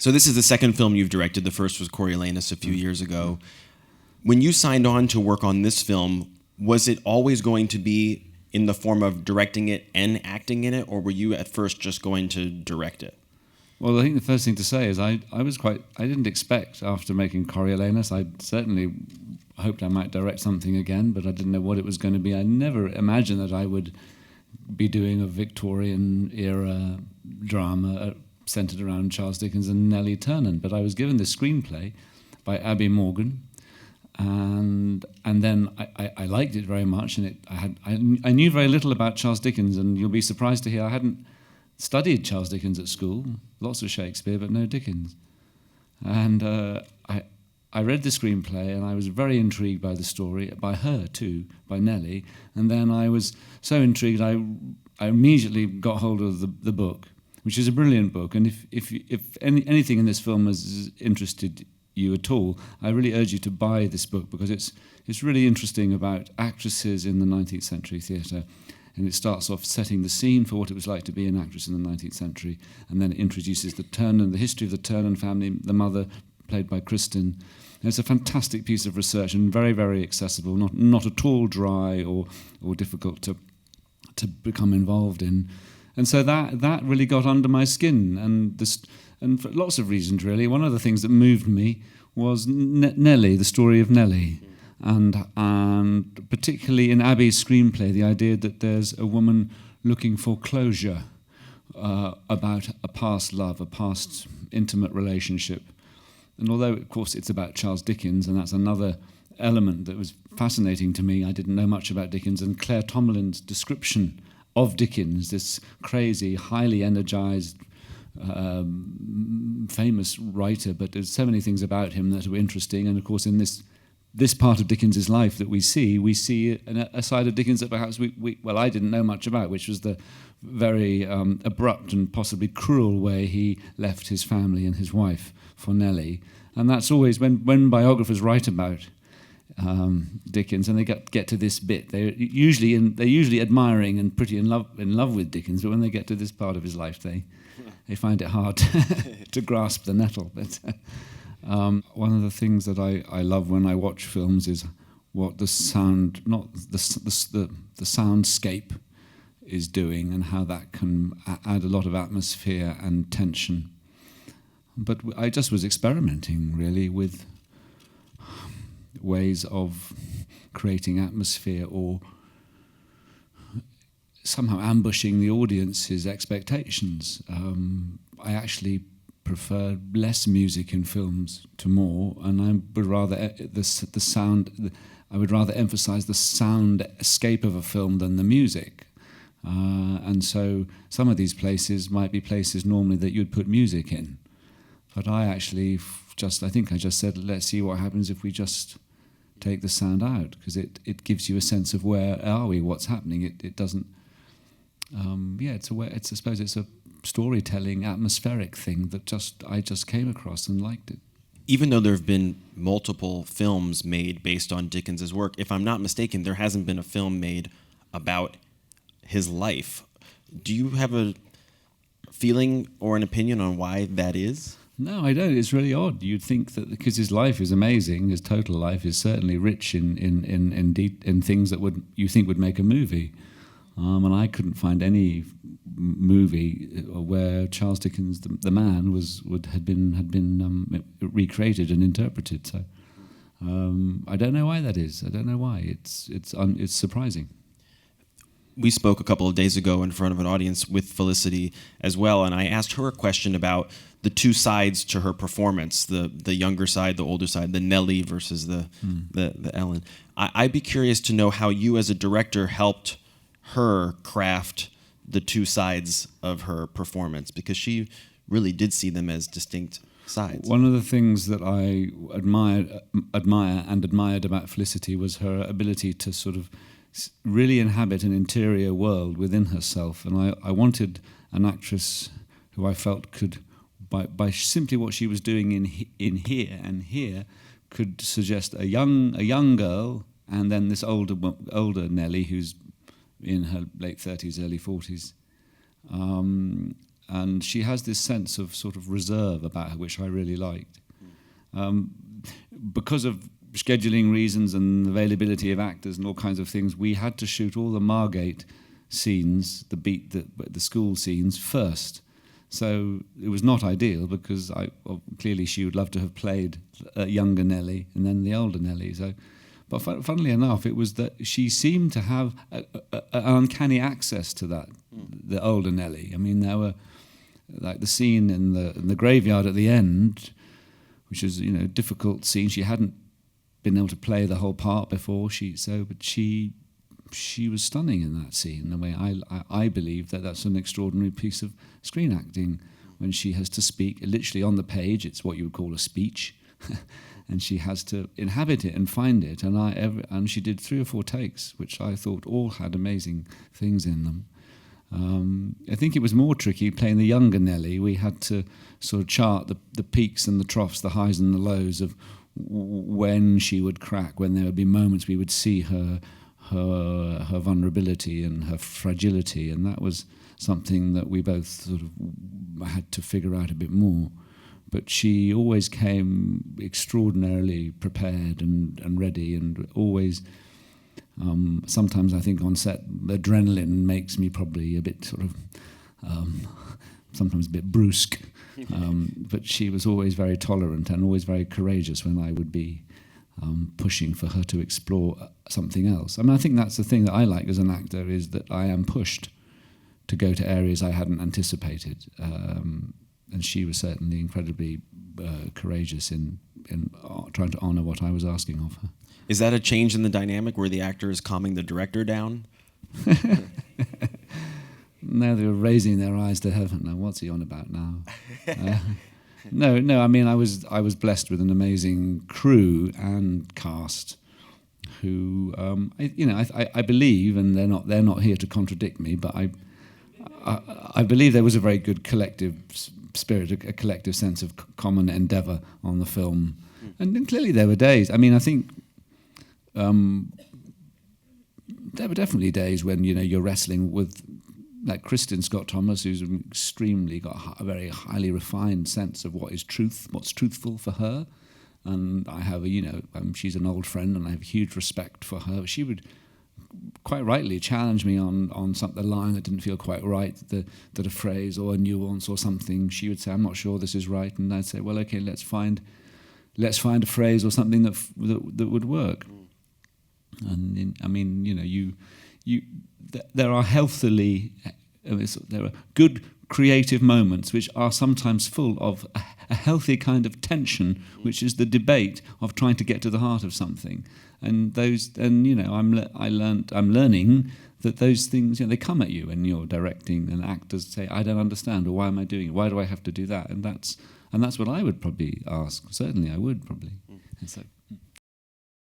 So this is the second film you've directed. The first was Coriolanus a few years ago. When you signed on to work on this film, was it always going to be in the form of directing it and acting in it, or were you at first just going to direct it? Well, I think the first thing to say is I didn't expect, after making Coriolanus, I certainly hoped I might direct something again, but I didn't know what it was going to be. I never imagined that I would be doing a Victorian-era drama centred around Charles Dickens and Nellie Tiernan. But I was given this screenplay by Abby Morgan, and then I liked it very much, and I knew very little about Charles Dickens, and you'll be surprised to hear I hadn't studied Charles Dickens at school, lots of Shakespeare, but no Dickens. And I read the screenplay, and I was very intrigued by the story, by her too, by Nellie. And then I was so intrigued, I immediately got hold of the book, which is a brilliant book. And if anything in this film has interested you at all, I really urge you to buy this book, because it's really interesting about actresses in the 19th century theatre. And it starts off setting the scene for what it was like to be an actress in the 19th century, and then it introduces the history of the Tiernan family, the mother, played by Kristin. And it's a fantastic piece of research and very, very accessible, not at all dry or difficult to become involved in. And so that really got under my skin, and for lots of reasons, really. One of the things that moved me was Nellie, the story of Nellie. And particularly in Abby's screenplay, the idea that there's a woman looking for closure about a past love, a past intimate relationship. And although, of course, it's about Charles Dickens, and that's another element that was fascinating to me, I didn't know much about Dickens, and Claire Tomalin's description of Dickens, this crazy, highly energized, famous writer, but there's so many things about him that were interesting. And of course, in this part of Dickens's life that we see a side of Dickens that perhaps I didn't know much about, which was the very abrupt and possibly cruel way he left his family and his wife for Nellie. And that's always, when biographers write about Dickens, and they get to this bit, they're usually admiring and pretty in love with Dickens, but when they get to this part of his life, they find it hard to grasp the nettle. But one of the things that I love when I watch films is what the sound, not the soundscape, is doing, and how that can add a lot of atmosphere and tension. But I just was experimenting really with ways of creating atmosphere or somehow ambushing the audience's expectations. I actually prefer less music in films to more, and I would rather I would rather emphasize the sound escape of a film than the music. And so some of these places might be places normally that you'd put music in. But I think I just said, let's see what happens if we just take the sound out, because it gives you a sense of where are we, what's happening. It doesn't, I suppose it's a storytelling, atmospheric thing that I just came across and liked it. Even though there have been multiple films made based on Dickens's work, if I'm not mistaken, there hasn't been a film made about his life. Do you have a feeling or an opinion on why that is? No, I don't. It's really odd. You'd think that because his life is amazing, his total life is certainly rich in things that you think would make a movie. And I couldn't find any movie where Charles Dickens, the man, had been recreated and interpreted. So I don't know why that is. I don't know why. It's surprising. We spoke a couple of days ago in front of an audience with Felicity as well, and I asked her a question about the two sides to her performance, the younger side, the older side, the Nellie versus the Ellen. I'd be curious to know how you as a director helped her craft the two sides of her performance, because she really did see them as distinct sides. One of the things that I admired about Felicity was her ability to sort of really inhabit an interior world within herself, and I wanted an actress who I felt could, by simply what she was doing in here, could suggest a young girl, and then this older Nellie who's in her late 30s, early 40s, and she has this sense of sort of reserve about her, which I really liked. Because of scheduling reasons and availability of actors and all kinds of things, we had to shoot all the Margate scenes, the school scenes first. So it was not ideal, because clearly she would love to have played younger Nellie and then the older Nellie. So, but funnily enough, it was that she seemed to have an uncanny access to that, the older Nellie. I mean, there were like the scene in the graveyard at the end, which is a difficult scene. She hadn't been able to play the whole part before, but she was stunning in that scene. The way I believe that's an extraordinary piece of screen acting, when she has to speak literally on the page. It's what you would call a speech, and she has to inhabit it and find it. And she did 3 or 4 takes, which I thought all had amazing things in them. I think it was more tricky playing the younger Nellie. We had to sort of chart the peaks and the troughs, the highs and the lows of when she would crack, when there would be moments we would see her vulnerability and her fragility, and that was something that we both sort of had to figure out a bit more. But she always came extraordinarily prepared and ready, and always, sometimes I think on set, adrenaline makes me probably a bit sort of, sometimes a bit brusque, but she was always very tolerant and always very courageous when I would be pushing for her to explore something else. I mean, I think that's the thing that I like as an actor, is that I am pushed to go to areas I hadn't anticipated. And she was certainly incredibly courageous in trying to honour what I was asking of her. Is that a change in the dynamic where the actor is calming the director down? Now they're raising their eyes to heaven. Now, what's he on about now? No. I mean, I was blessed with an amazing crew and cast, who I believe, and they're not here to contradict me, but I believe there was a very good collective spirit, a collective sense of common endeavour on the film, and then clearly there were days. I mean, I think there were definitely days when you're wrestling with, like Kristen Scott Thomas, who's got a very highly refined sense of what is truth, what's truthful for her. And I have she's an old friend, and I have huge respect for her. She would quite rightly challenge me on the line that didn't feel quite right, that a phrase or a nuance or something. She would say, "I'm not sure this is right," and I'd say, "Well, okay, let's find a phrase or something that would work." And there are there are good creative moments which are sometimes full of a healthy kind of tension, which is the debate of trying to get to the heart of something. And I'm learning that those things, they come at you when you're directing, and actors say, "I don't understand," or "Why am I doing it? Why do I have to do that?" And that's what I would probably ask. Certainly, I would probably. And so.